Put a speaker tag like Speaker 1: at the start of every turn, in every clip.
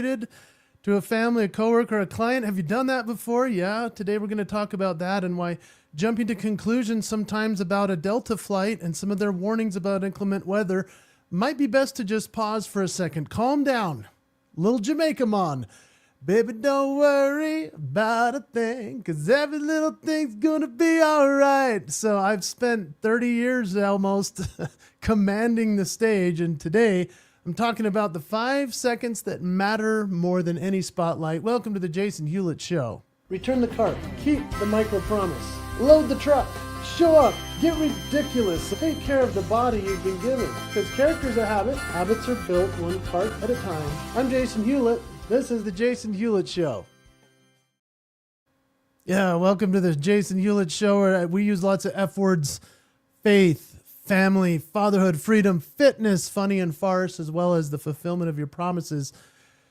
Speaker 1: to a family, a coworker, a client. Have you done that before? Yeah. Today we're going to talk about that and why jumping to conclusions sometimes about a Delta flight and some of their warnings about inclement weather might be best to just pause for a second. Calm down. Little Jamaica Mon. Baby, don't worry about a thing, 'cause every little thing's gonna be all right. So I've spent 30 years almost commanding the stage, and today I'm talking about the 5 seconds that matter more than any spotlight. Welcome to the Jason Hewlett Show. Return the cart. Keep the micro promise. Load the truck. Show up. Get ridiculous. Take care of the body you've been given, because character's a habit. Habits are built one part at a time. I'm Jason Hewlett. This is the Jason Hewlett Show. Yeah, welcome to the Jason Hewlett Show, where we use lots of F words: faith, family, fatherhood, freedom, fitness, funny and farce, as well as the fulfillment of your promises.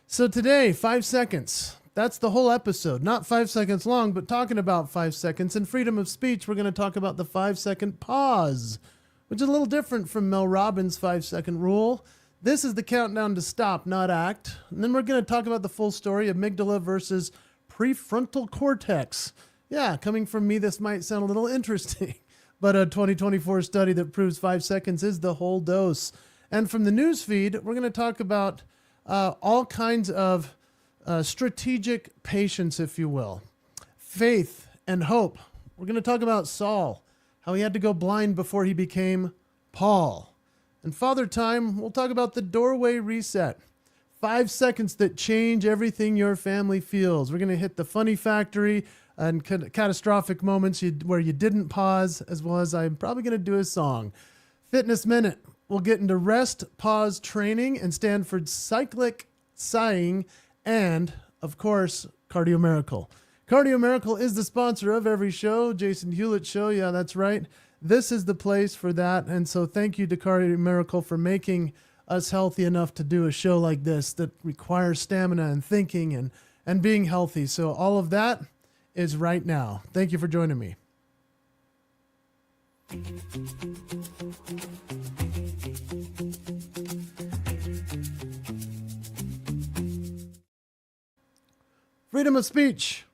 Speaker 1: So today, 5 seconds. That's the whole episode. Not 5 seconds long, but talking about 5 seconds. And freedom of speech, we're going to talk about the 5-second pause, which is a little different from Mel Robbins' 5-second rule. This is the countdown to stop, not act. And then we're going to talk about the full story, amygdala versus prefrontal cortex. Yeah, coming from me, this might sound a little interesting, but a 2024 study that proves 5 seconds is the whole dose. And from the news feed, we're going to talk about all kinds of strategic patience, if you will, faith and hope. We're going to talk about Saul, how he had to go blind before he became Paul. And Father Time, we'll talk about the doorway reset. 5 seconds that change everything your family feels. We're going to hit the funny factory and catastrophic moments where you didn't pause, as well as I'm probably going to do a song. Fitness Minute. We'll get into rest, pause training, and Stanford cyclic sighing, and, of course, Cardio Miracle. Cardio Miracle is the sponsor of every show. Jason Hewlett Show. Yeah, that's right. This is the place for that. And so thank you to Cardio Miracle for making us healthy enough to do a show like this that requires stamina and thinking and being healthy. So all of that is right now. Thank you for joining me. Freedom of speech.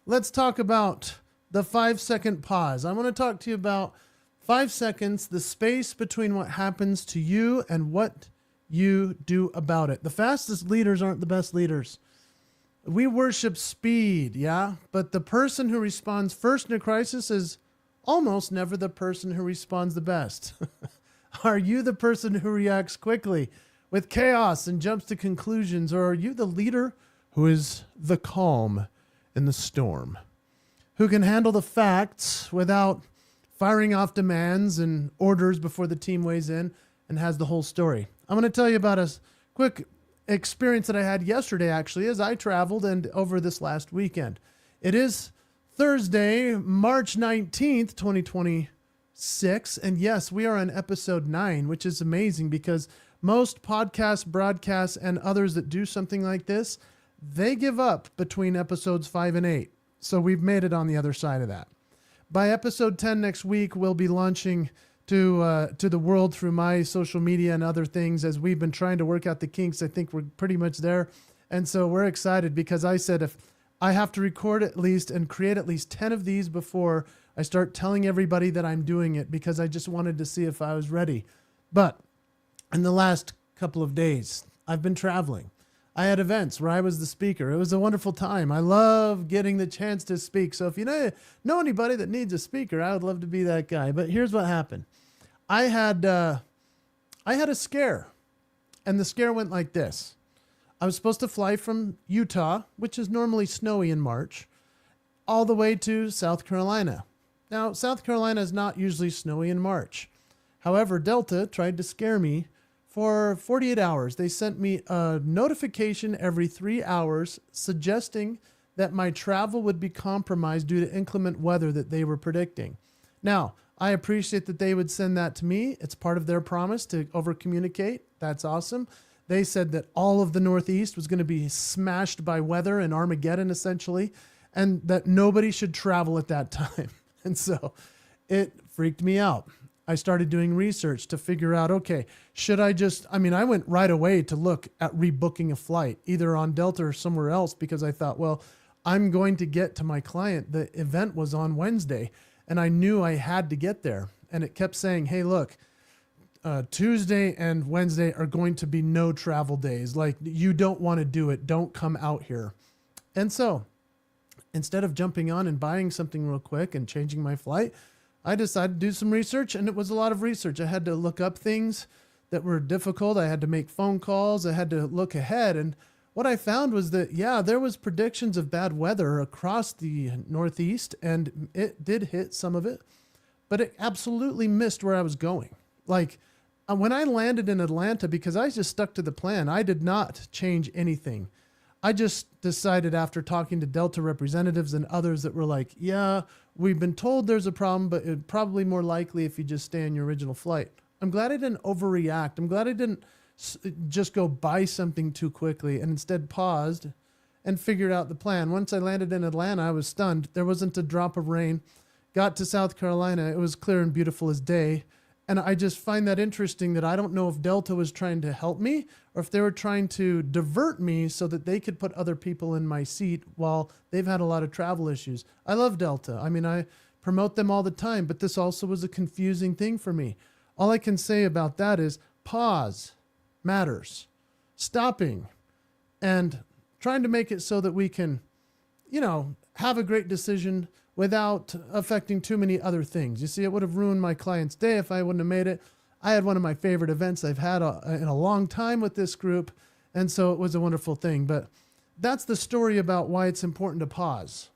Speaker 1: Let's talk about the 5-second pause. I want to talk to you about 5 seconds, the space between what happens to you and what you do about it. The fastest leaders aren't the best leaders. We worship speed, yeah? But the person who responds first in a crisis is almost never the person who responds the best. Are you the person who reacts quickly with chaos and jumps to conclusions, or are you the leader who is the calm in the storm, who can handle the facts without firing off demands and orders before the team weighs in and has the whole story? I'm going to tell you about a quick experience that I had yesterday, actually, as I traveled and over this last weekend. It is Thursday, March 19th, 2026. And yes, we are on episode 9, which is amazing because most podcasts, broadcasts, and others that do something like this, they give up between episodes 5 and 8. So we've made it on the other side of that. By episode 10 next week, we'll be launching to the world through my social media and other things. As we've been trying to work out the kinks, I think we're pretty much there. And so we're excited because I said if I have to record at least and create at least 10 of these before I start telling everybody that I'm doing it, because I just wanted to see if I was ready. But in the last couple of days, I've been traveling. I had events where I was the speaker. It was a wonderful time. I love getting the chance to speak. So if you know anybody that needs a speaker, I would love to be that guy. But here's what happened. I had a scare, and the scare went like this. I was supposed to fly from Utah, which is normally snowy in March, all the way to South Carolina. Now, South Carolina is not usually snowy in March. However, Delta tried to scare me for 48 hours. They sent me a notification every 3 hours suggesting that my travel would be compromised due to inclement weather that they were predicting. Now, I appreciate that they would send that to me. It's part of their promise to over-communicate. That's awesome. They said that all of the Northeast was going to be smashed by weather and Armageddon, essentially, and that nobody should travel at that time. And so it freaked me out. I started doing research to figure out, okay, I went right away to look at rebooking a flight, either on Delta or somewhere else, because I thought, well, I'm going to get to my client. The event was on Wednesday, and I knew I had to get there. And it kept saying, hey, look, Tuesday and Wednesday are going to be no travel days. Like, you don't want to do it. Don't come out here. And so instead of jumping on and buying something real quick and changing my flight, I decided to do some research, and it was a lot of research. I had to look up things that were difficult. I had to make phone calls. I had to look ahead. And what I found was that, yeah, there was predictions of bad weather across the Northeast, and it did hit some of it, but it absolutely missed where I was going. Like, when I landed in Atlanta, because I just stuck to the plan, I did not change anything. I just decided, after talking to Delta representatives and others that were like, yeah, we've been told there's a problem, but it's probably more likely if you just stay on your original flight. I'm glad I didn't overreact. I'm glad I didn't just go buy something too quickly, and instead paused and figured out the plan. Once I landed in Atlanta, I was stunned. There wasn't a drop of rain. Got to South Carolina. It was clear and beautiful as day. And I just find that interesting, that I don't know if Delta was trying to help me or if they were trying to divert me so that they could put other people in my seat while they've had a lot of travel issues. I love Delta. I mean, I promote them all the time, but this also was a confusing thing for me. All I can say about that is pause matters. Stopping and trying to make it so that we can, have a great decision without affecting too many other things. You see, it would have ruined my client's day if I wouldn't have made it. I had one of my favorite events I've had in a long time with this group, and so it was a wonderful thing. But that's the story about why it's important to pause.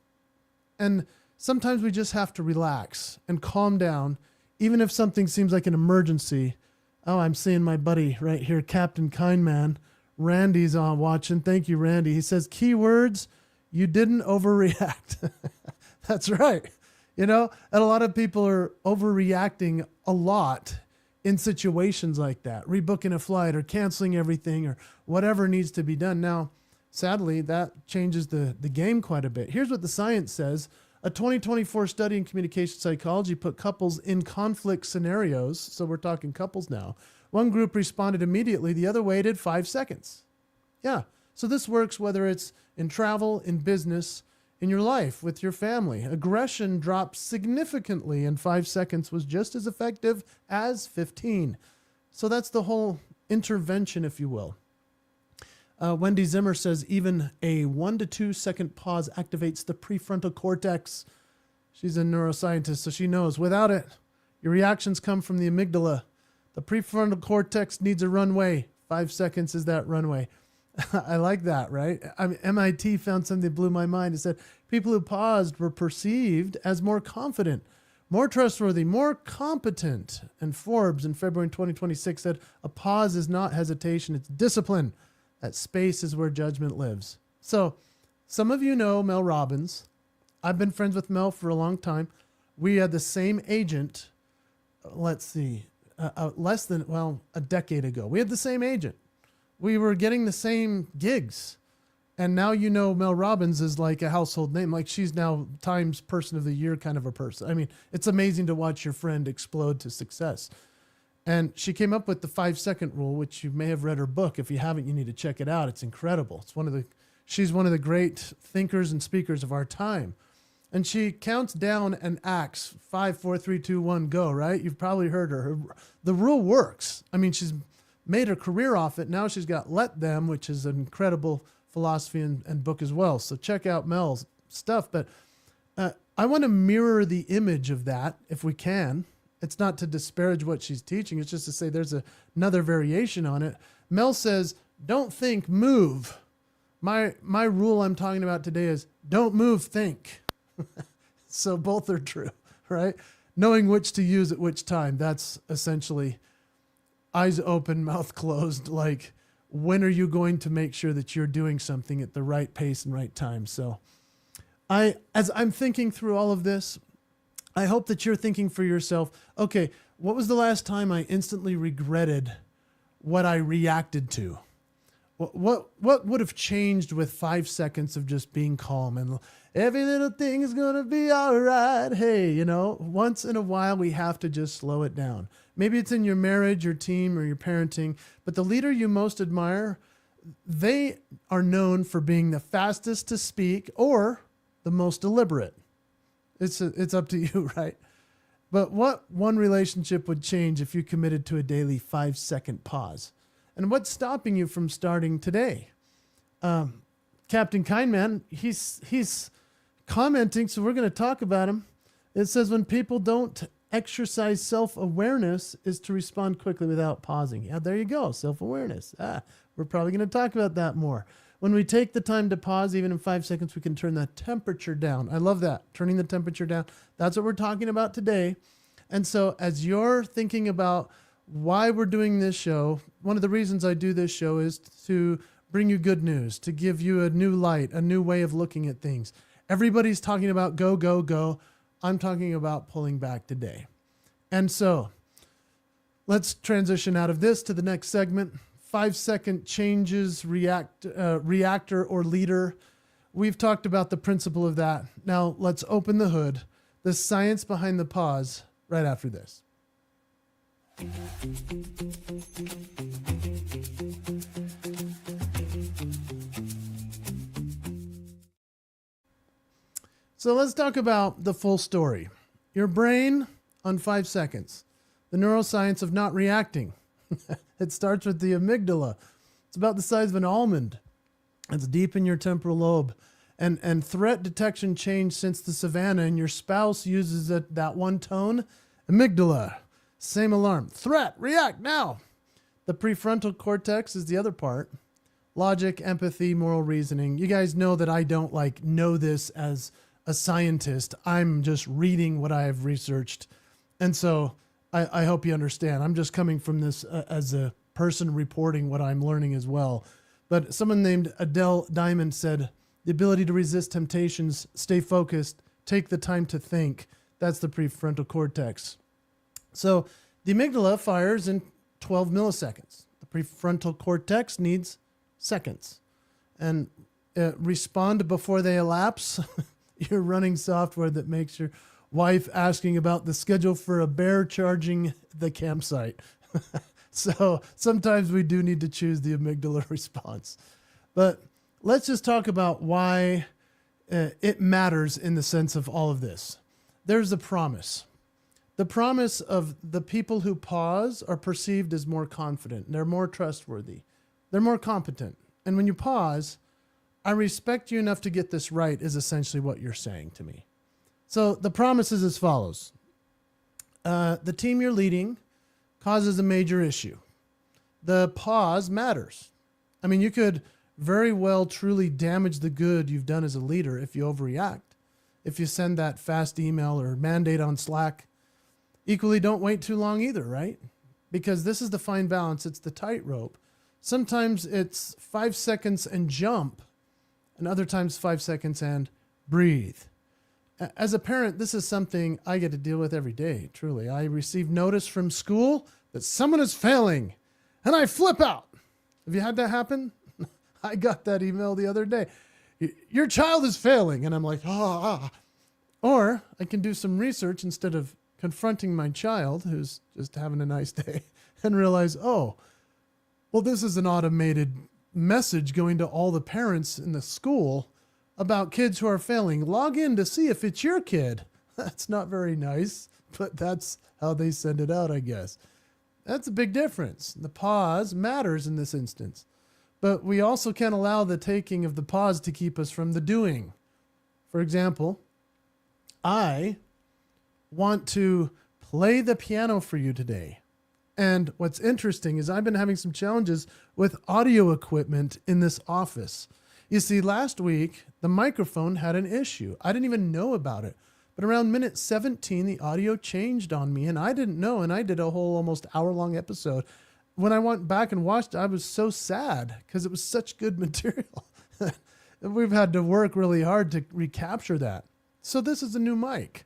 Speaker 1: And sometimes we just have to relax and calm down, even if something seems like an emergency. Oh, I'm seeing my buddy right here, Captain Kindman. Randy's on watching. Thank you, Randy. He says, keywords, you didn't overreact. That's right. And a lot of people are overreacting a lot in situations like that, rebooking a flight or canceling everything or whatever needs to be done. Now, sadly, that changes the game quite a bit. Here's what the science says. A 2024 study in communication psychology put couples in conflict scenarios. So we're talking couples now. One group responded immediately. The other waited 5 seconds. Yeah. So this works whether it's in travel, in business, in your life, with your family. Aggression dropped significantly, and 5 seconds was just as effective as 15. So that's the whole intervention, if you will. Wendy Zimmer says even a 1 to 2 second pause activates the prefrontal cortex. She's a neuroscientist, so she knows. Without it, your reactions come from the amygdala. The prefrontal cortex needs a runway. 5 seconds is that runway. I like that, right? MIT found something that blew my mind. It said people who paused were perceived as more confident, more trustworthy, more competent. And Forbes in February 2026 said a pause is not hesitation, it's discipline. That space is where judgment lives. So some of you know Mel Robbins. I've been friends with Mel for a long time. We had the same agent, less than a decade ago. We had the same agent. We were getting the same gigs. And now Mel Robbins is like a household name. Like, she's now Times Person of the Year kind of a person. I mean, it's amazing to watch your friend explode to success. And she came up with the 5 second rule, which you may have read her book. If you haven't, you need to check it out. It's incredible. She's one of the great thinkers and speakers of our time. And she counts down and acts 5, 4, 3, 2, 1, go, right? You've probably heard her. The rule works. I mean, she's made her career off it. Now she's got Let Them, which is an incredible philosophy and book as well. So check out Mel's stuff. But I want to mirror the image of that if we can. It's not to disparage what she's teaching. It's just to say there's another variation on it. Mel says, don't think, move. My rule I'm talking about today is don't move, think. So both are true, right? Knowing which to use at which time. That's essentially eyes open, mouth closed. Like, when are you going to make sure that you're doing something at the right pace and right time? So as I'm thinking through all of this, I hope that you're thinking for yourself, okay, what was the last time I instantly regretted what I reacted to? What would have changed with 5 seconds of just being calm and every little thing is going to be all right? Hey, once in a while we have to just slow it down. Maybe it's in your marriage, your team, or your parenting, but the leader you most admire, they are known for being the fastest to speak or the most deliberate. It's up to you, right? But what one relationship would change if you committed to a daily 5-second pause? And what's stopping you from starting today? Captain Kindman, he's commenting, so we're going to talk about him. It says when people don't exercise self-awareness is to respond quickly without pausing. Yeah, there you go, self-awareness. We're probably going to talk about that more. When we take the time to pause, even in 5 seconds, we can turn the temperature down. I love that, turning the temperature down. That's what we're talking about today. And so as you're thinking about why we're doing this show, one of the reasons I do this show is to bring you good news, to give you a new light, a new way of looking at things. Everybody's talking about go, go, go. I'm talking about pulling back today. And so let's transition out of this to the next segment. 5-second changes, reactor or leader. We've talked about the principle of that. Now let's open the hood, the science behind the pause, right after this. So let's talk about the full story. Your brain on 5 seconds. The neuroscience of not reacting. It starts with the amygdala. It's about the size of an almond. It's deep in your temporal lobe. And threat detection changed since the savannah, and your spouse uses that one tone. Amygdala. Same alarm. Threat, react now. The prefrontal cortex is the other part. Logic, empathy, moral reasoning. You guys know that I don't know this as a scientist. I'm just reading what I have researched. And so I hope you understand. I'm just coming from this as a person reporting what I'm learning as well. But someone named Adele Diamond said, the ability to resist temptations, stay focused, take the time to think. That's the prefrontal cortex. So the amygdala fires in 12 milliseconds. The prefrontal cortex needs seconds. And respond before they elapse. You're running software that makes your wife asking about the schedule for a bear charging the campsite. So sometimes we do need to choose the amygdala response. But let's just talk about why it matters in the sense of all of this. There's a promise. The promise of the people who pause are perceived as more confident. They're more trustworthy. They're more competent. And when you pause, I respect you enough to get this right is essentially what you're saying to me. So the promise is as follows. The team you're leading causes a major issue. The pause matters. I mean, you could very well truly damage the good you've done as a leader if you overreact. If you send that fast email or mandate on Slack, equally don't wait too long either, right? Because this is the fine balance. It's the tightrope. Sometimes it's 5 seconds and jump, and other times 5 seconds and breathe. As a parent, this is something I get to deal with every day, truly. I receive notice from school that someone is failing, and I flip out. Have you had that happen? I got that email the other day. Your child is failing, and I'm like, ah. Or I can do some research instead of confronting my child who's just having a nice day and realize, oh, well, this is an automated message going to all the parents in the school about kids who are failing. Log in to see if it's your kid. That's not very nice, but that's how they send it out, I guess. That's a big difference. The pause matters in this instance, but we also can't allow the taking of the pause to keep us from the doing. For example, I want to play the piano for you today. And what's interesting is I've been having some challenges with audio equipment in this office. You see, last week, the microphone had an issue. I didn't even know about it. But around minute 17, the audio changed on me, and I didn't know, and I did a whole almost hour-long episode. When I went back and watched it, I was so sad because it was such good material. We've had to work really hard to recapture that. So this is a new mic.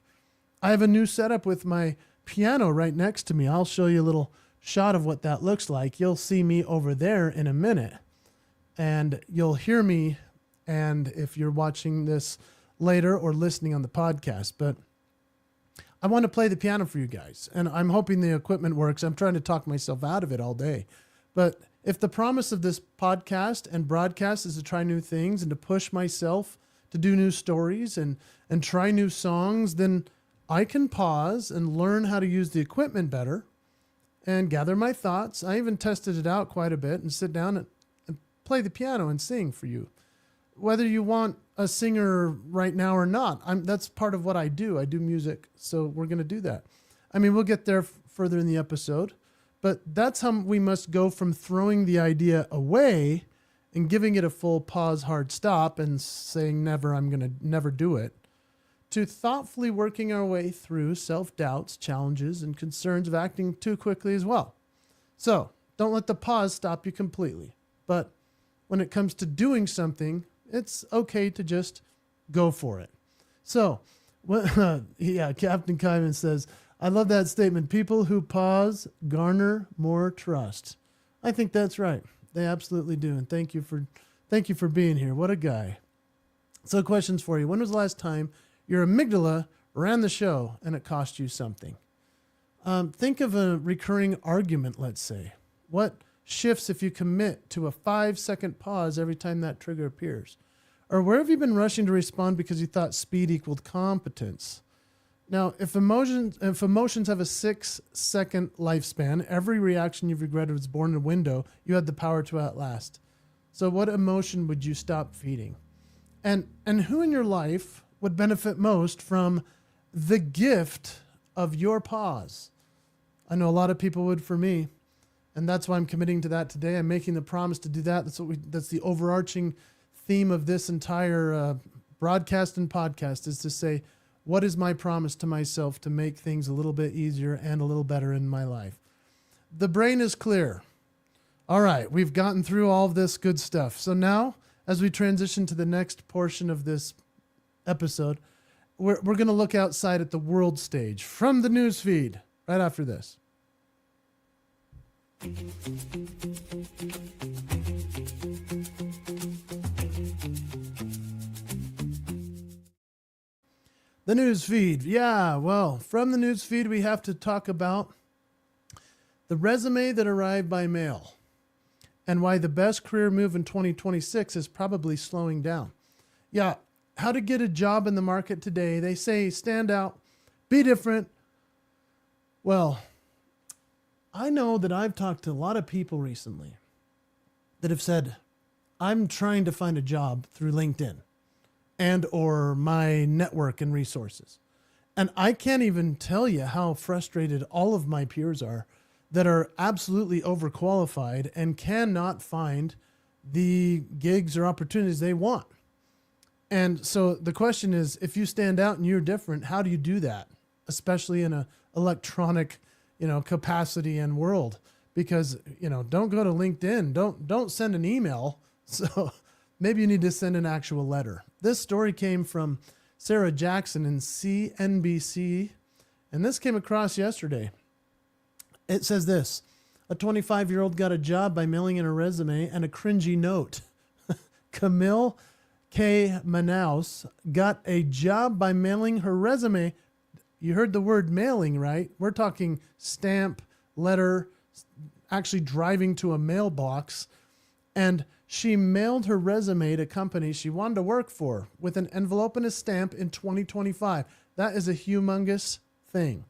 Speaker 1: I have a new setup with my piano right next to me. I'll show you a little shot of what that looks like. You'll see me over there in a minute. and you'll hear me. And if you're watching this later or listening on the podcast, but I want to play the piano for you guys, and I'm hoping the equipment works. I'm trying to talk myself out of it all day. But if the promise of this podcast and broadcast is to try new things and to push myself to do new stories and try new songs, then I can pause and learn how to use the equipment better and gather my thoughts. I even tested it out quite a bit and sit down and play the piano and sing for you. Whether you want a singer right now or not, that's part of what I do. I do music, so we're going to do that. I mean, we'll get there further in the episode, but that's how we must go from throwing the idea away and giving it a full pause, hard stop, and saying never, I'm going to never do it, to thoughtfully working our way through self-doubts, challenges, and concerns of acting too quickly as well. So don't let the pause stop you completely. But when it comes to doing something, it's okay to just go for it. So, Captain Kyman says, I love that statement. People who pause garner more trust. I think that's right. They absolutely do. And thank you for being here. What a guy. So questions for you. When was the last time your amygdala ran the show and it cost you something? Think of a recurring argument, let's say. What shifts if you commit to a 5-second pause every time that trigger appears? Or where have you been rushing to respond because you thought speed equaled competence? Now, if emotions have a 6-second lifespan, every reaction you've regretted was born in a window you had the power to outlast. So what emotion would you stop feeding? And who in your life would benefit most from the gift of your pause? I know a lot of people would for me. And that's why I'm committing to that today. I'm making the promise to do that. That's the overarching theme of this entire broadcast and podcast, is to say, what is my promise to myself to make things a little bit easier and a little better in my life? The brain is clear. All right, we've gotten through all of this good stuff. So now, as we transition to the next portion of this episode, we're going to look outside at the world stage from the news feed right after this. The news feed. Yeah, well, from the news feed, we have to talk about the resume that arrived by mail and why the best career move in 2026 is probably slowing down. Yeah, how to get a job in the market today. They say stand out, be different. Well, I know that I've talked to a lot of people recently that have said, I'm trying to find a job through LinkedIn and or my network and resources. And I can't even tell you how frustrated all of my peers are that are absolutely overqualified and cannot find the gigs or opportunities they want. And so the question is, if you stand out and you're different, how do you do that? Especially in a electronic capacity and world, because, don't go to LinkedIn. Don't send an email. So maybe you need to send an actual letter. This story came from Sarah Jackson in CNBC, and this came across yesterday. It says this: a 25-year-old got a job by mailing in a resume and a cringy note. Camille Manaois got a job by mailing her resume. You heard the word mailing, right? We're talking stamp, letter, actually driving to a mailbox. And she mailed her resume to companies she wanted to work for with an envelope and a stamp in 2025. That is a humongous thing.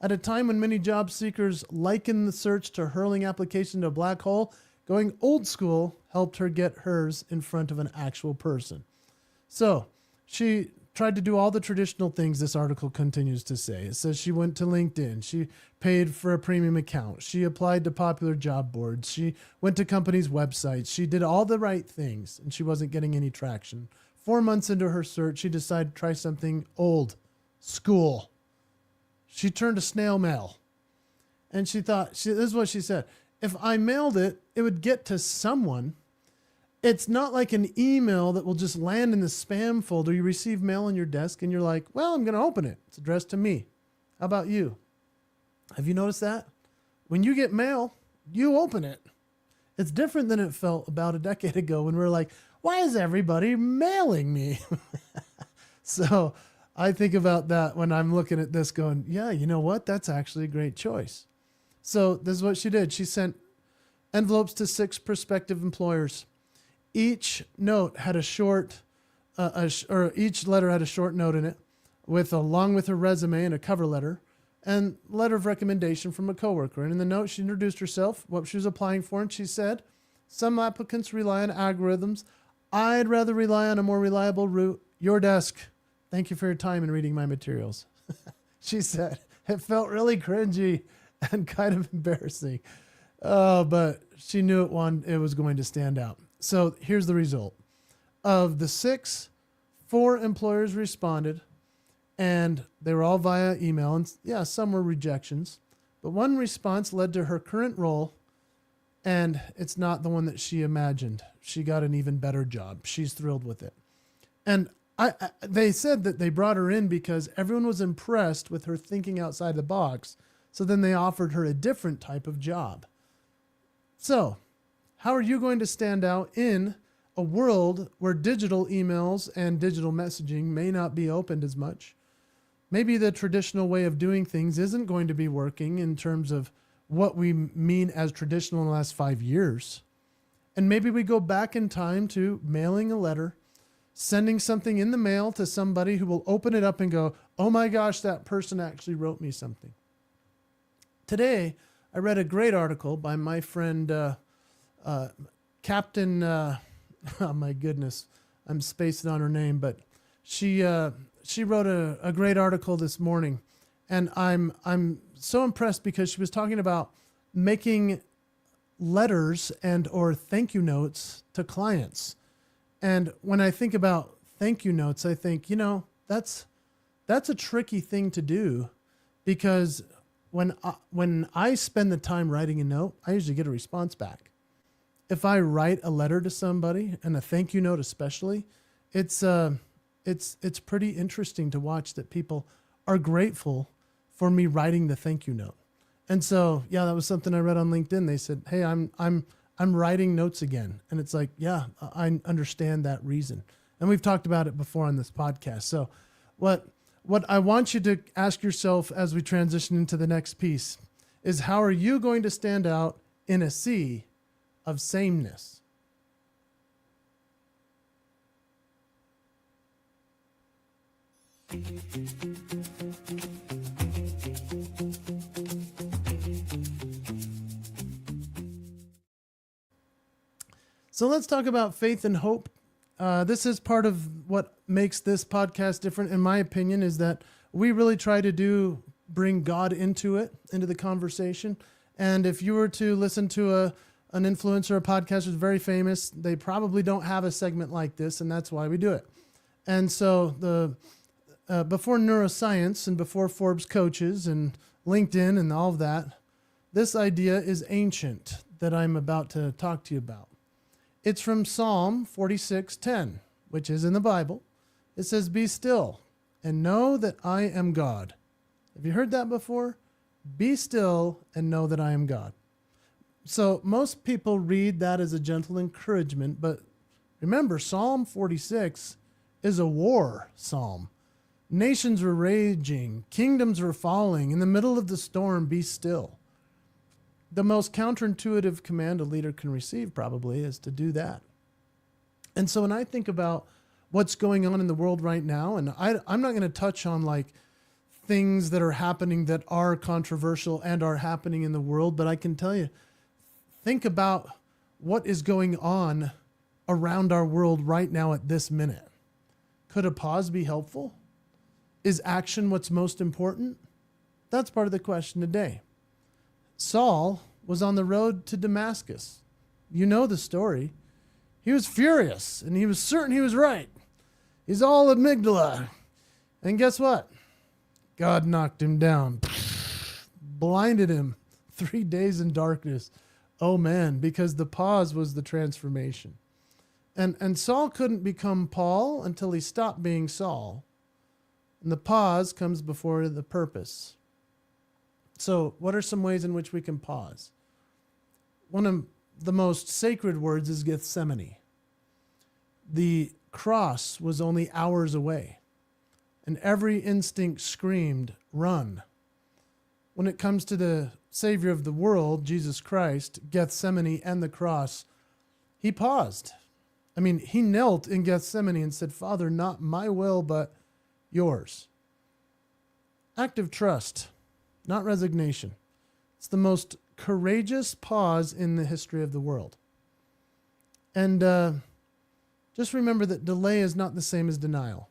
Speaker 1: At a time when many job seekers liken the search to hurling application to a black hole, going old school helped her get hers in front of an actual person. So she tried to do all the traditional things this article continues to say. It says she went to LinkedIn. She paid for a premium account. She applied to popular job boards. She went to companies' websites. She did all the right things, and she wasn't getting any traction. 4 months into her search, she decided to try something old school. She turned to snail mail. And she thought, this is what she said: if I mailed it, it would get to someone. It's not like an email that will just land in the spam folder. You receive mail on your desk and you're like, well, I'm going to open it. It's addressed to me. How about you? Have you noticed that? When you get mail, you open it. It's different than it felt about a decade ago when we were like, why is everybody mailing me? So I think about that when I'm looking at this going, yeah, you know what? That's actually a great choice. So this is what she did. She sent envelopes to 6 prospective employers. Each note had a short, each letter had a short note in it, along with her resume and a cover letter, and letter of recommendation from a coworker. And in the note, she introduced herself, what she was applying for, and she said, "Some applicants rely on algorithms. I'd rather rely on a more reliable route. Your desk. Thank you for your time in reading my materials." She said it felt really cringy and kind of embarrassing. But she knew it was going to stand out. So here's the result. Of the 6, 4 employers responded, and they were all via email. And yeah, some were rejections. But one response led to her current role, and it's not the one that she imagined. She got an even better job. She's thrilled with it. And they said that they brought her in because everyone was impressed with her thinking outside the box. So then they offered her a different type of job. So, how are you going to stand out in a world where digital emails and digital messaging may not be opened as much? Maybe the traditional way of doing things isn't going to be working in terms of what we mean as traditional in the last 5 years. And maybe we go back in time to mailing a letter, sending something in the mail to somebody who will open it up and go, oh my gosh, that person actually wrote me something. Today, I read a great article by my friend, Captain, oh my goodness, I'm spacing on her name, but she wrote a great article this morning, and I'm so impressed because she was talking about making letters and or thank you notes to clients. And when I think about thank you notes, I think, that's a tricky thing to do, because when I spend the time writing a note, I usually get a response back. If I write a letter to somebody, and a thank you note especially, it's pretty interesting to watch that people are grateful for me writing the thank you note. And so, yeah, that was something I read on LinkedIn. They said, "Hey, I'm writing notes again." And it's like, yeah, I understand that reason. And we've talked about it before on this podcast. So what I want you to ask yourself as we transition into the next piece is, how are you going to stand out in a sea of sameness? So let's talk about faith and hope. This is part of what makes this podcast different, in my opinion, is that we really try to bring God into the conversation. And if you were to listen to an influencer, a podcast who's very famous, they probably don't have a segment like this, and that's why we do it. And so before neuroscience and before Forbes coaches and LinkedIn and all of that, this idea is ancient that I'm about to talk to you about. It's from Psalm 46:10, which is in the Bible. It says, "Be still and know that I am God." Have you heard that before? Be still and know that I am God. So most people read that as a gentle encouragement, but remember, Psalm 46 is a war psalm. Nations were raging, kingdoms were falling. In the middle of the storm, be still. The most counterintuitive command a leader can receive probably is to do that. And so when I think about what's going on in the world right now, and I'm not going to touch on like things that are happening that are controversial and are happening in the world, but I can tell you, think about what is going on around our world right now at this minute. Could a pause be helpful? Is action what's most important? That's part of the question today. Saul was on the road to Damascus. You know the story. He was furious, and he was certain he was right. He's all amygdala. And guess what? God knocked him down, blinded him, 3 days in darkness. Oh man, because the pause was the transformation. And Saul couldn't become Paul until he stopped being Saul. And the pause comes before the purpose. So what are some ways in which we can pause? One of the most sacred words is Gethsemane. The cross was only hours away, and every instinct screamed, run. When it comes to the Savior of the world, Jesus Christ, Gethsemane and the cross, he paused. I mean, he knelt in Gethsemane and said, Father, not my will, but yours. Active trust, not resignation. It's the most courageous pause in the history of the world. And just remember that delay is not the same as denial,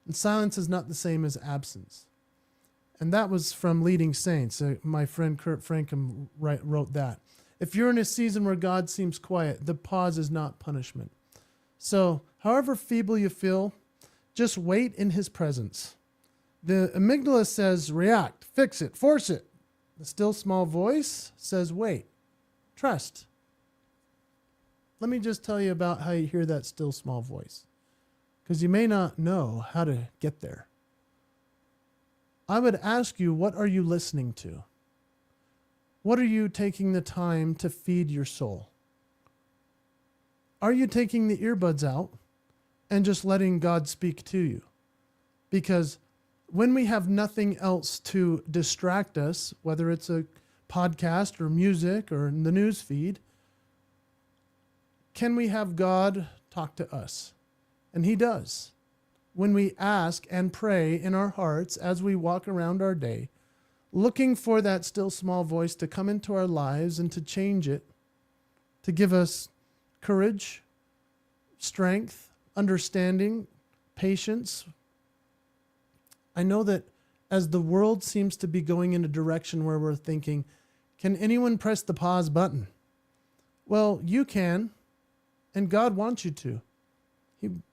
Speaker 1: and silence is not the same as absence. And that was from Leading Saints. My friend Kurt Frankham wrote that. If you're in a season where God seems quiet, the pause is not punishment. So, however feeble you feel, just wait in his presence. The amygdala says react, fix it, force it. The still small voice says wait, trust. Let me just tell you about how you hear that still small voice, because you may not know how to get there. I would ask you, what are you listening to? What are you taking the time to feed your soul? Are you taking the earbuds out and just letting God speak to you? Because when we have nothing else to distract us, whether it's a podcast or music or in the news feed, can we have God talk to us? And he does. When we ask and pray in our hearts as we walk around our day, looking for that still small voice to come into our lives and to change it, to give us courage, strength, understanding, patience. I know that as the world seems to be going in a direction where we're thinking, can anyone press the pause button? Well, you can, and God wants you to.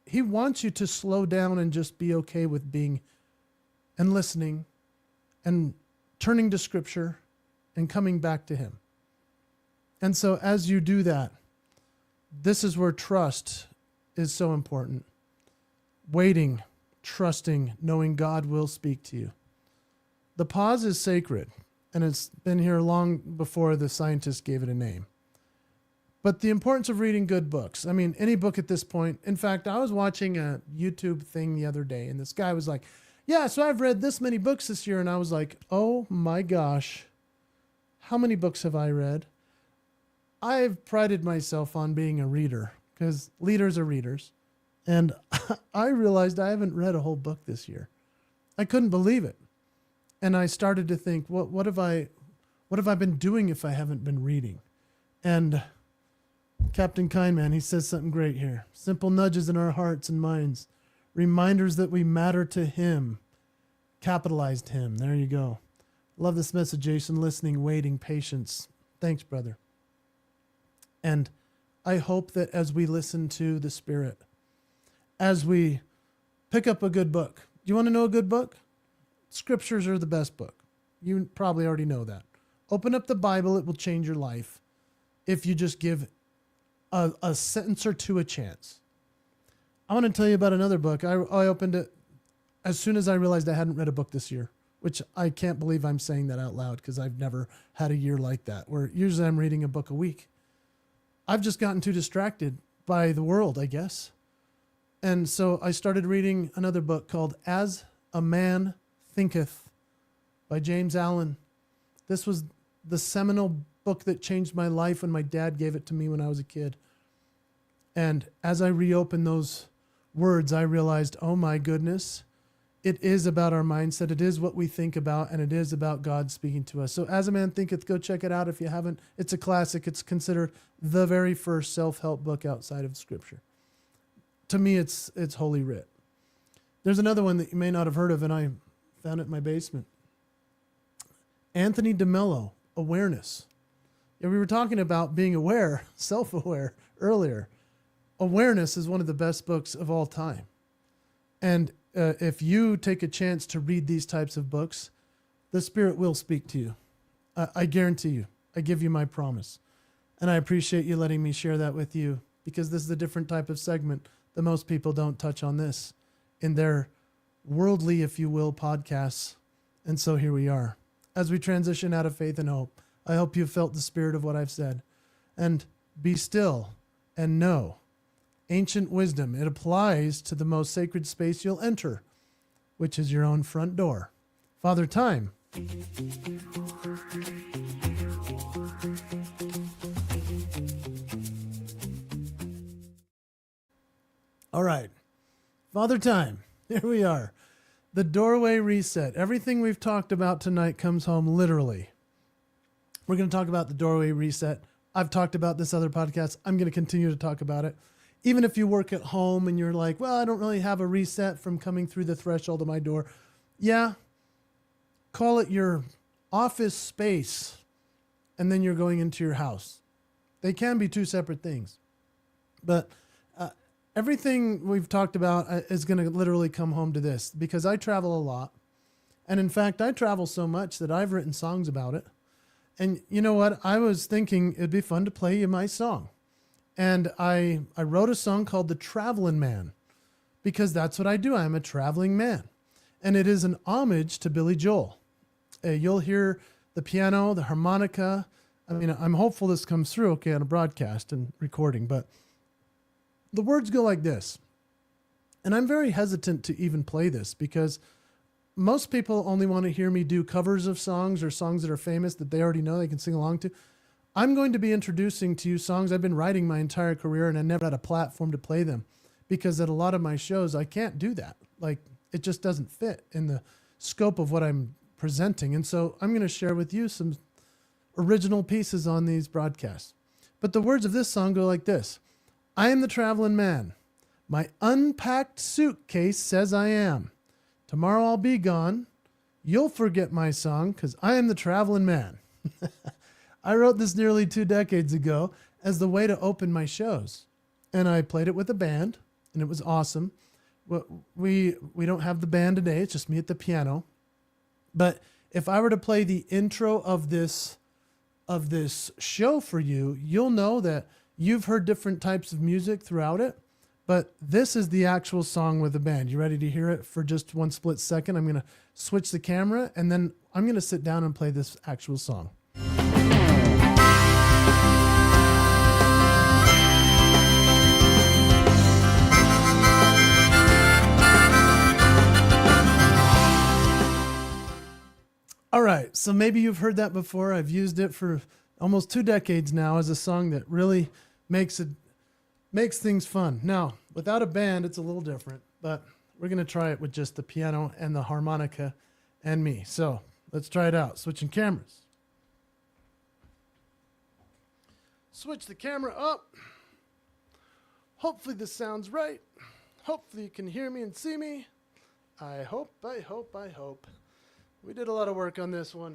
Speaker 1: He wants you to slow down and just be okay with being and listening and turning to Scripture and coming back to him. And so as you do that, this is where trust is so important. Waiting, trusting, knowing God will speak to you. The pause is sacred, and it's been here long before the scientists gave it a name. But the importance of reading good books. I mean, any book at this point. In fact, I was watching a YouTube thing the other day, and this guy was like, yeah, so I've read this many books this year. And I was like, oh my gosh, how many books have I read? I've prided myself on being a reader, because leaders are readers. And I realized I haven't read a whole book this year. I couldn't believe it. And I started to think, what have I been doing if I haven't been reading? And Captain Kindman, he says something great here. Simple nudges in our hearts and minds. Reminders that we matter to him. Capitalized him. There you go. Love this message, Jason. Listening, waiting, patience. Thanks, brother. And I hope that as we listen to the Spirit, as we pick up a good book. You want to know a good book? Scriptures are the best book. You probably already know that. Open up the Bible. It will change your life if you just give a sentence or two a chance. I want to tell you about another book. I opened it as soon as I realized I hadn't read a book this year, which I can't believe I'm saying that out loud, because I've never had a year like that, where usually I'm reading a book a week. I've just gotten too distracted by the world, I guess. And so I started reading another book called As a Man Thinketh by James Allen. This was the seminal book that changed my life when my dad gave it to me when I was a kid. And as I reopened those words, I realized, oh my goodness, it is about our mindset. It is what we think about, and it is about God speaking to us. So As a Man Thinketh, go check it out if you haven't. It's a classic. It's considered the very first self-help book outside of Scripture. To me, it's Holy Writ. There's another one that you may not have heard of, and I found it in my basement. Anthony DeMello, Awareness. Yeah, we were talking about being aware, self-aware earlier. Awareness is one of the best books of all time. And if you take a chance to read these types of books, the Spirit will speak to you. I guarantee you. I give you my promise. And I appreciate you letting me share that with you, because this is a different type of segment that most people don't touch on this in their worldly, if you will, podcasts. And so here we are. As we transition out of faith and hope, I hope you've felt the spirit of what I've said. And be still and know. Ancient wisdom. It applies to the most sacred space you'll enter, which is your own front door. Father Time. All right. Father Time. Here we are. The doorway reset. Everything we've talked about tonight comes home literally. We're going to talk about the doorway reset. I've talked about this other podcast. I'm going to continue to talk about it. Even if you work at home and you're like, well, I don't really have a reset from coming through the threshold of my door. Yeah. Call it your office space, and then you're going into your house. They can be two separate things. But everything we've talked about is going to literally come home to this, because I travel a lot. And in fact, I travel so much that I've written songs about it. And you know what? I was thinking it'd be fun to play you my song. And I wrote a song called The Traveling Man, because that's what I do. I'm a traveling man. And it is an homage to Billy Joel. You'll hear the piano, the harmonica. I mean, I'm hopeful this comes through okay on a broadcast and recording, but the words go like this. And I'm very hesitant to even play this, because most people only want to hear me do covers of songs or songs that are famous that they already know they can sing along to. I'm going to be introducing to you songs I've been writing my entire career, and I never had a platform to play them, because at a lot of my shows, I can't do that. Like, it just doesn't fit in the scope of what I'm presenting. And so I'm going to share with you some original pieces on these broadcasts. But the words of this song go like this. I am the traveling man. My unpacked suitcase says I am. Tomorrow I'll be gone. You'll forget my song, because I am the traveling man. I wrote this nearly 2 decades ago as the way to open my shows. And I played it with a band, and it was awesome. We don't have the band today. It's just me at the piano. But if I were to play the intro of this show for you, you'll know that you've heard different types of music throughout it. But this is the actual song with the band. You ready to hear it for just one split second? I'm going to switch the camera, and then I'm going to sit down and play this actual song. All right, so maybe you've heard that before. I've used it for almost 2 decades now as a song that really makes things fun. Now, without a band, it's a little different, but we're going to try it with just the piano and the harmonica and me. So let's try it out. Switching cameras. Switch the camera up. Hopefully this sounds right. Hopefully you can hear me and see me. I hope. We did a lot of work on this one.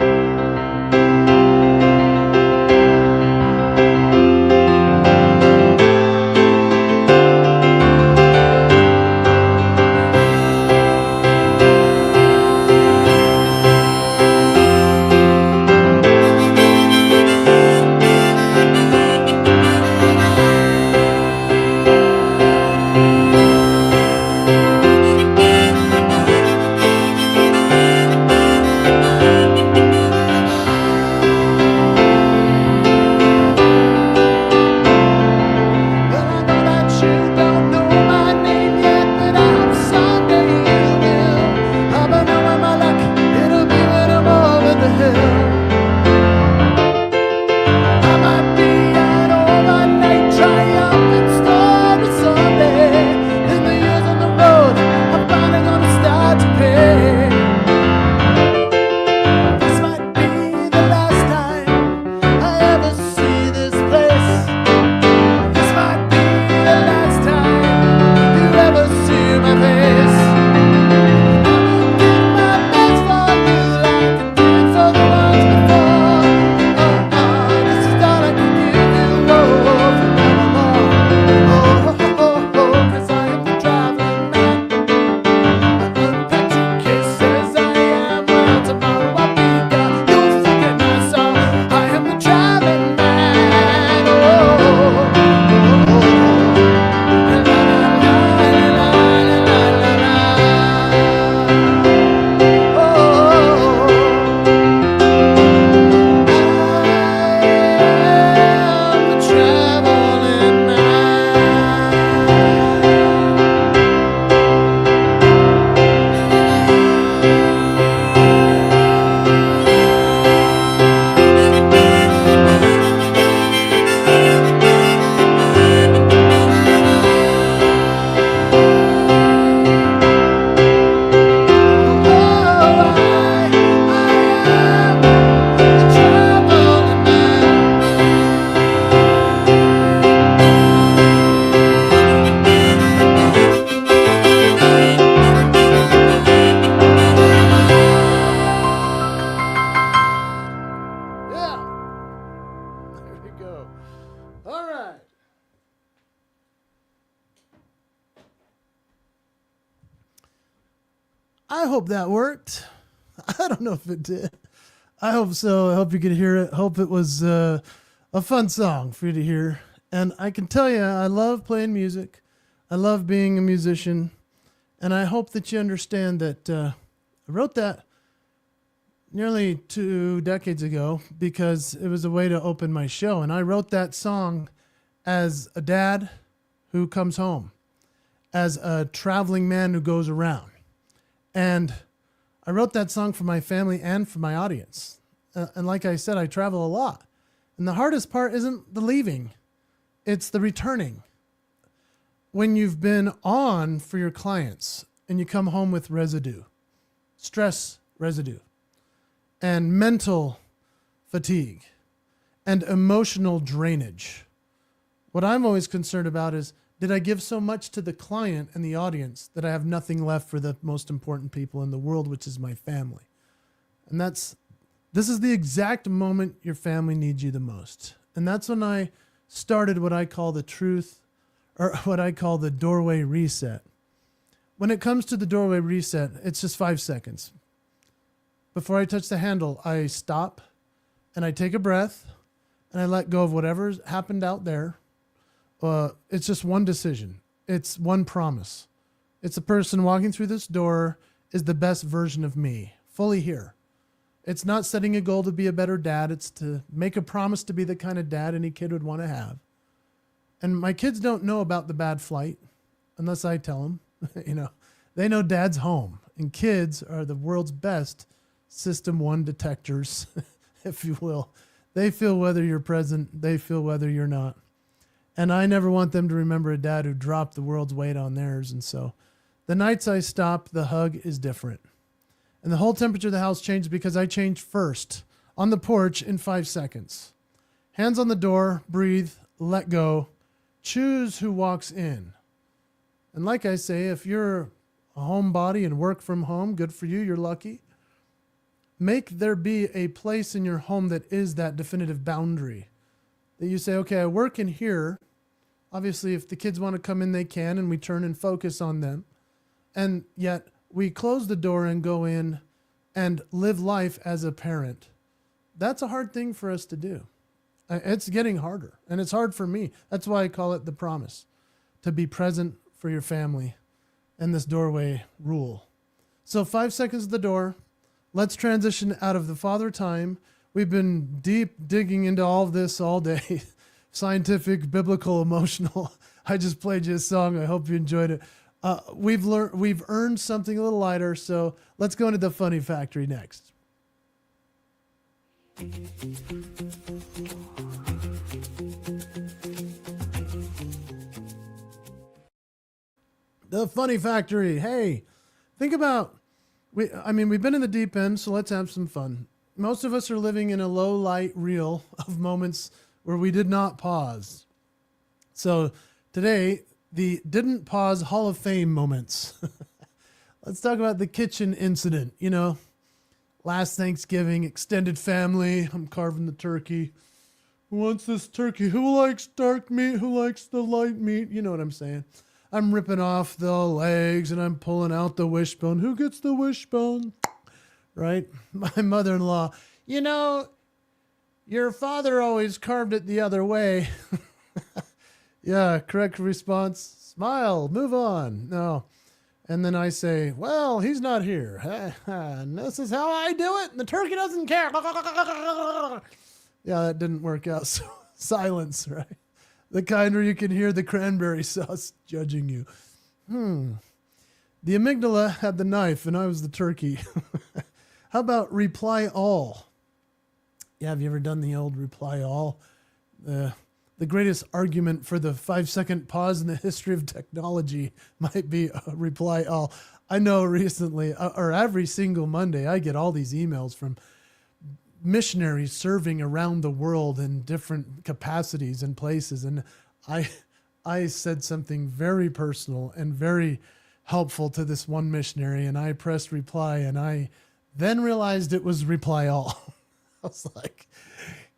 Speaker 1: I hope that worked. I don't know if it did. I hope so. I hope you could hear it. Hope it was a fun song for you to hear. And I can tell you, I love playing music. I love being a musician. And I hope that you understand that I wrote that nearly 2 decades ago because it was a way to open my show. And I wrote that song as a dad who comes home, as a traveling man who goes around. And I wrote that song for my family and for my audience. And like I said, I travel a lot. And the hardest part isn't the leaving, it's the returning. When you've been on for your clients and you come home with residue, stress residue, and mental fatigue, and emotional drainage. What I'm always concerned about is, did I give so much to the client and the audience that I have nothing left for the most important people in the world, which is my family? And this is the exact moment your family needs you the most. And that's when I started what I call the truth, or what I call the doorway reset. When it comes to the doorway reset, it's just 5 seconds. Before I touch the handle, I stop and I take a breath and I let go of whatever's happened out there. It's just one decision. It's one promise. It's the person walking through this door is the best version of me, fully here. It's not setting a goal to be a better dad. It's to make a promise to be the kind of dad any kid would want to have. And my kids don't know about the bad flight unless I tell them. They know dad's home, and kids are the world's best System 1 detectors, if you will. They feel whether you're present. They feel whether you're not. And I never want them to remember a dad who dropped the world's weight on theirs. And so the nights I stop, the hug is different. And the whole temperature of the house changed because I changed first on the porch in 5 seconds. Hands on the door, breathe, let go, choose who walks in. And like I say, if you're a homebody and work from home, good for you, you're lucky. Make there be a place in your home that is that definitive boundary. That you say, okay, I work in here. Obviously, if the kids want to come in, they can, and we turn and focus on them. And yet we close the door and go in and live life as a parent. That's a hard thing for us to do. It's getting harder, and it's hard for me. That's why I call it the promise, to be present for your family and this doorway rule. So 5 seconds at the door. Let's transition out of the father time. We've been deep digging into all of this all day. Scientific, biblical, emotional. I just played you a song. I hope you enjoyed it. We've earned something a little lighter. So let's go into the funny factory next. The funny factory. Hey, think about, we've been in the deep end, so let's have some fun. Most of us are living in a low light reel of moments where we did not pause. So today, the didn't pause Hall of Fame moments. Let's talk about the kitchen incident. Last Thanksgiving, extended family. I'm carving the turkey. Who wants this turkey? Who likes dark meat? Who likes the light meat? You know what I'm saying. I'm ripping off the legs and I'm pulling out the wishbone. Who gets the wishbone? Right? My mother-in-law, your father always carved it the other way. Yeah, correct response. Smile, move on. No. And then I say, well, he's not here. And this is how I do it. And the turkey doesn't care. Yeah, that didn't work out. So silence, right? The kind where you can hear the cranberry sauce judging you. The amygdala had the knife and I was the turkey. How about reply all? Yeah, have you ever done the old reply all? The greatest argument for the 5-second pause in the history of technology might be reply all. I know recently, or every single Monday, I get all these emails from missionaries serving around the world in different capacities and places. And I said something very personal and very helpful to this one missionary, and I pressed reply, and I then realized it was reply all. I was like,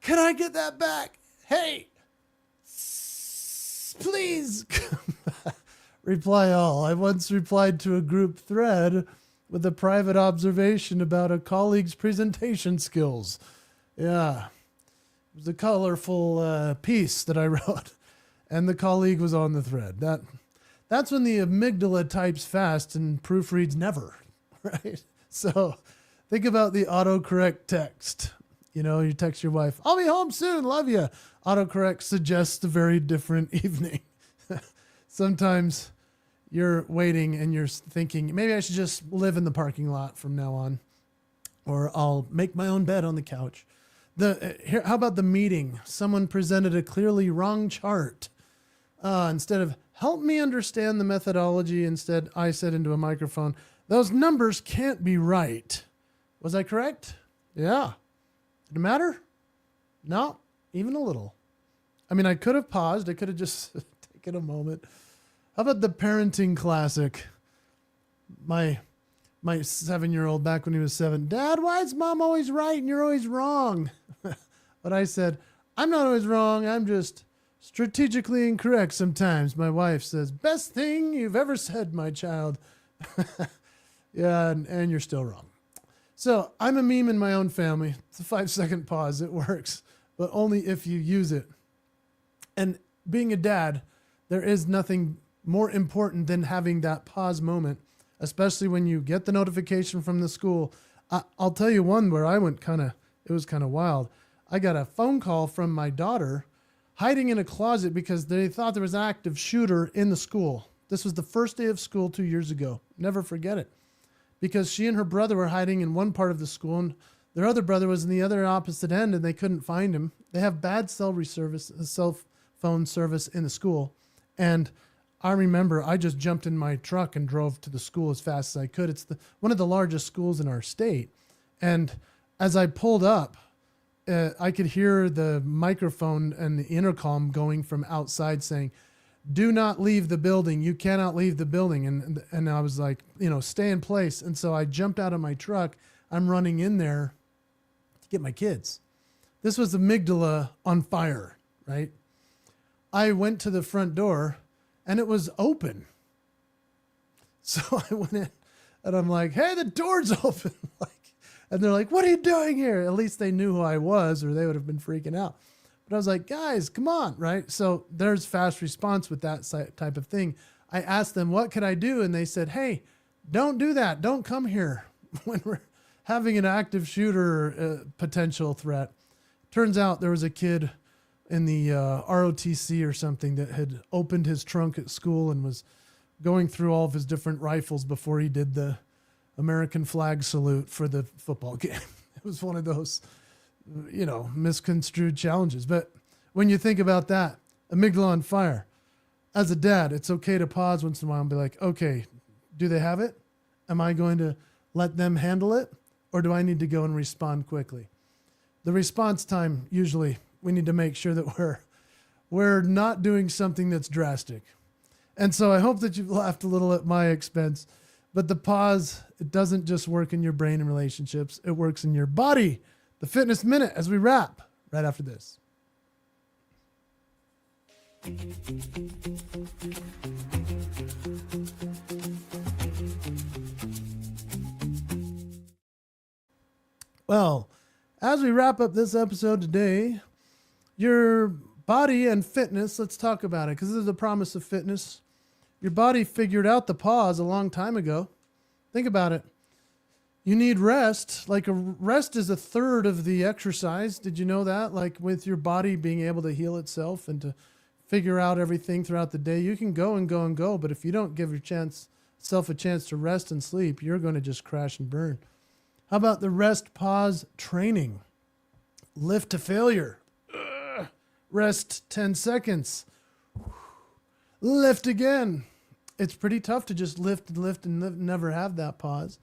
Speaker 1: can I get that back? Hey, please. Reply all. I once replied to a group thread with a private observation about a colleague's presentation skills. Yeah. It was a colorful piece that I wrote, and the colleague was on the thread. That's when the amygdala types fast and proofreads never, right? So think about the autocorrect text. You text your wife, "I'll be home soon, love you." Autocorrect suggests a very different evening. Sometimes you're waiting and you're thinking, maybe I should just live in the parking lot from now on, or I'll make my own bed on the couch. How about the meeting? Someone presented a clearly wrong chart. Instead of "help me understand the methodology," instead I said into a microphone, "Those numbers can't be right." Was I correct? Yeah. Did it matter? No, even a little. I mean, I could have paused. I could have just taken a moment. How about the parenting classic? My 7-year-old, back when he was 7, "Dad, why is mom always right and you're always wrong?" But I said, "I'm not always wrong. I'm just strategically incorrect sometimes." My wife says, "Best thing you've ever said, my child." Yeah, and you're still wrong. So I'm a meme in my own family. It's a 5-second pause. It works, but only if you use it. And being a dad, there is nothing more important than having that pause moment, especially when you get the notification from the school. I'll tell you one where I went it was kind of wild. I got a phone call from my daughter hiding in a closet because they thought there was an active shooter in the school. This was the first day of school 2 years ago. Never forget it. Because she and her brother were hiding in one part of the school and their other brother was in the other opposite end and they couldn't find him. They have bad cell phone service in the school. And I remember I just jumped in my truck and drove to the school as fast as I could. It's one of the largest schools in our state. And as I pulled up, I could hear the microphone and the intercom going from outside saying, "Do not leave the building. You cannot leave the building." And I was like, stay in place. And so I jumped out of my truck. I'm running in there to get my kids. This was amygdala on fire, right? I went to the front door and it was open. So I went in and I'm like, "Hey, the door's open." And they're like, "What are you doing here?" At least they knew who I was or they would have been freaking out. But I was like, "Guys, come on," right? So there's fast response with that type of thing. I asked them, "What could I do?" And they said, "Hey, don't do that. Don't come here when we're having an active shooter potential threat." Turns out there was a kid in the ROTC or something that had opened his trunk at school and was going through all of his different rifles before he did the American flag salute for the football game. It was one of those misconstrued challenges. But when you think about that, amygdala on fire, as a dad, it's okay to pause once in a while and be like, "Okay, do they have it? Am I going to let them handle it? Or do I need to go and respond quickly?" The response time, usually we need to make sure that we're not doing something that's drastic. And so I hope that you've laughed a little at my expense, but the pause, it doesn't just work in your brain and relationships. It works in your body. The Fitness Minute as we wrap right after this. Well, as we wrap up this episode today, your body and fitness, let's talk about it because this is the promise of fitness. Your body figured out the pause a long time ago. Think about it. You need rest. Like rest is a third of the exercise. Did you know that? Like with your body being able to heal itself and to figure out everything throughout the day, you can go and go and go. But if you don't give yourself a chance to rest and sleep, you're going to just crash and burn. How about the rest pause training? Lift to failure. Rest 10 seconds. Lift again. It's pretty tough to just lift and never have that pause.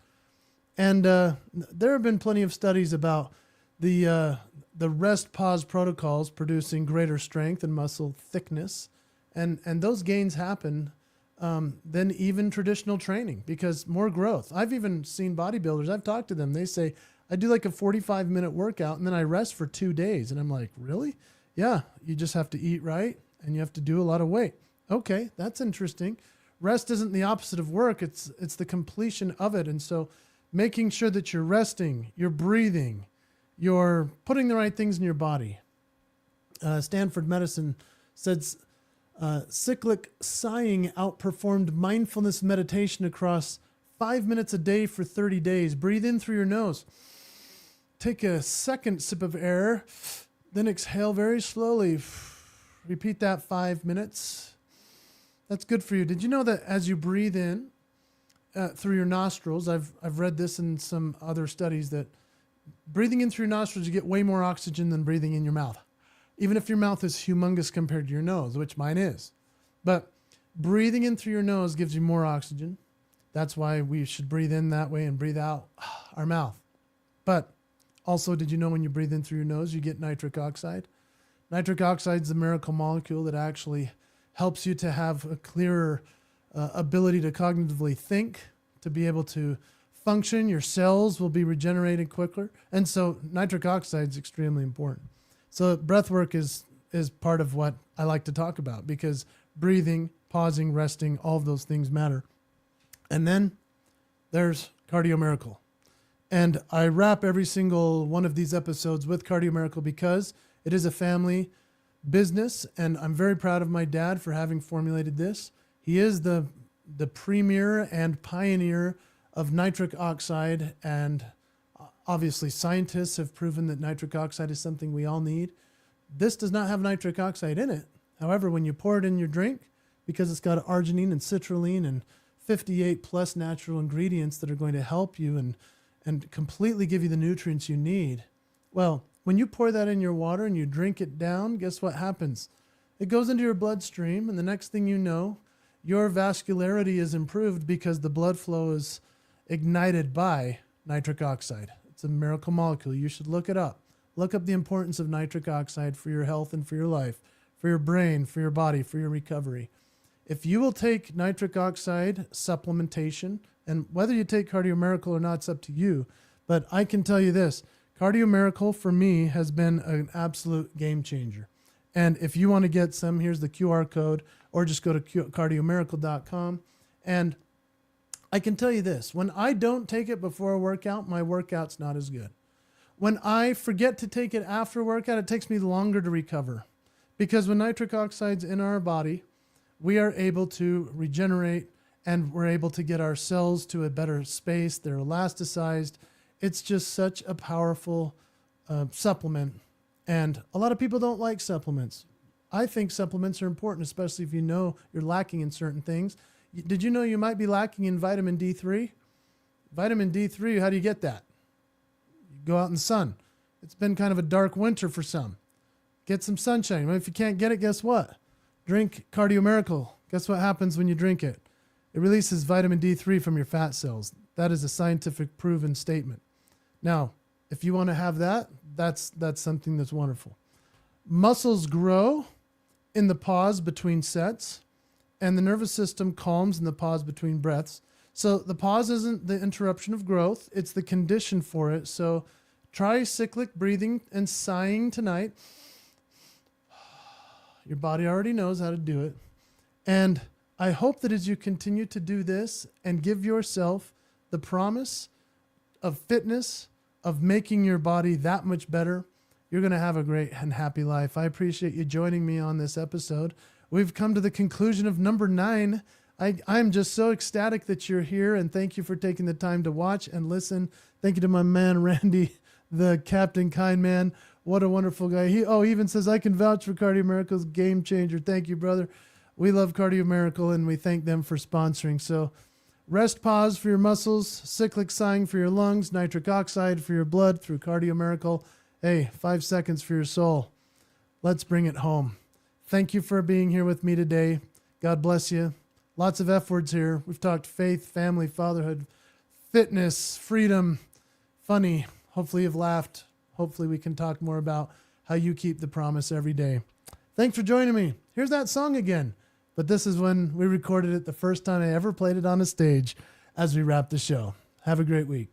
Speaker 1: And there have been plenty of studies about the rest pause protocols producing greater strength and muscle thickness. And those gains happen than even traditional training because more growth. I've even seen bodybuilders, I've talked to them. They say, "I do like a 45-minute workout and then I rest for 2 days." And I'm like, "Really?" "Yeah, you just have to eat right and you have to do a lot of weight." "Okay, that's interesting." rest isn't the opposite of work. It's the completion of it. And so making sure that you're resting, you're breathing, you're putting the right things in your body. Stanford Medicine says cyclic sighing outperformed mindfulness meditation across 5 minutes a day for 30 days. Breathe in through your nose. Take a second sip of air, then exhale very slowly. Repeat that 5 minutes. That's good for you. Did you know that as you breathe in through your nostrils, I've read this in some other studies, that breathing in through your nostrils, you get way more oxygen than breathing in your mouth. Even if your mouth is humongous compared to your nose, which mine is. But breathing in through your nose gives you more oxygen. That's why we should breathe in that way and breathe out our mouth. But also, did you know when you breathe in through your nose, you get nitric oxide? Nitric oxide is the miracle molecule that actually helps you to have a clearer ability to cognitively think, to be able to function. Your cells will be regenerated quicker. And so nitric oxide is extremely important. So breath work is part of what I like to talk about, because breathing, pausing, resting, all of those things matter. And then there's Cardio Miracle. And I wrap every single one of these episodes with Cardio Miracle because it is a family business, and I'm very proud of my dad for having formulated this. He is the premier and pioneer of nitric oxide, and obviously scientists have proven that nitric oxide is something we all need. This does not have nitric oxide in it. However, when you pour it in your drink, because it's got arginine and citrulline and 58 plus natural ingredients that are going to help you and completely give you the nutrients you need. Well, when you pour that in your water and you drink it down, guess what happens? It goes into your bloodstream, and the next thing you know, your vascularity is improved because the blood flow is ignited by nitric oxide. It's a miracle molecule. You should look it up. Look up the importance of nitric oxide for your health and for your life, for your brain, for your body, for your recovery. If you will take nitric oxide supplementation, and whether you take Cardio Miracle or not, it's up to you. But I can tell you this, Cardio Miracle for me has been an absolute game changer. And if you want to get some, here's the QR code, or just go to cardiomiracle.com. And I can tell you this, when I don't take it before a workout, my workout's not as good. When I forget to take it after a workout, it takes me longer to recover. Because when nitric oxide's in our body, we are able to regenerate, and we're able to get our cells to a better space. They're elasticized. It's just such a powerful supplement. And a lot of people don't like supplements. I think supplements are important, especially if you know you're lacking in certain things. Did you know you might be lacking in vitamin D3? Vitamin D3, how do you get that? You go out in the sun. It's been kind of a dark winter for some. Get some sunshine. Well, if you can't get it, guess what? Drink Cardio Miracle. Guess what happens when you drink it? It releases vitamin D3 from your fat cells. That is a scientific proven statement. Now, if you want to have that, that's something that's wonderful. Muscles grow in the pause between sets, and the nervous system calms in the pause between breaths. So the pause isn't the interruption of growth, it's the condition for it. So try cyclic breathing and sighing tonight. Your body already knows how to do it. And I hope that as you continue to do this and give yourself the promise of fitness, of making your body that much better, you're going to have a great and happy life. I appreciate you joining me on this episode. We've come to the conclusion of number 9. I'm just so ecstatic that you're here, and thank you for taking the time to watch and listen. Thank you to my man, Randy, the Captain Kind Man. What a wonderful guy. He even says, I can vouch for Cardio Miracle's game changer. Thank you, brother. We love Cardio Miracle, and we thank them for sponsoring. So rest pause for your muscles, cyclic sighing for your lungs, nitric oxide for your blood through Cardio Miracle. Hey, 5 seconds for your soul. Let's bring it home. Thank you for being here with me today. God bless you. Lots of F words here. We've talked faith, family, fatherhood, fitness, freedom, funny. Hopefully you've laughed. Hopefully we can talk more about how you keep the promise every day. Thanks for joining me. Here's that song again. But this is when we recorded it the first time I ever played it on a stage as we wrap the show. Have a great week.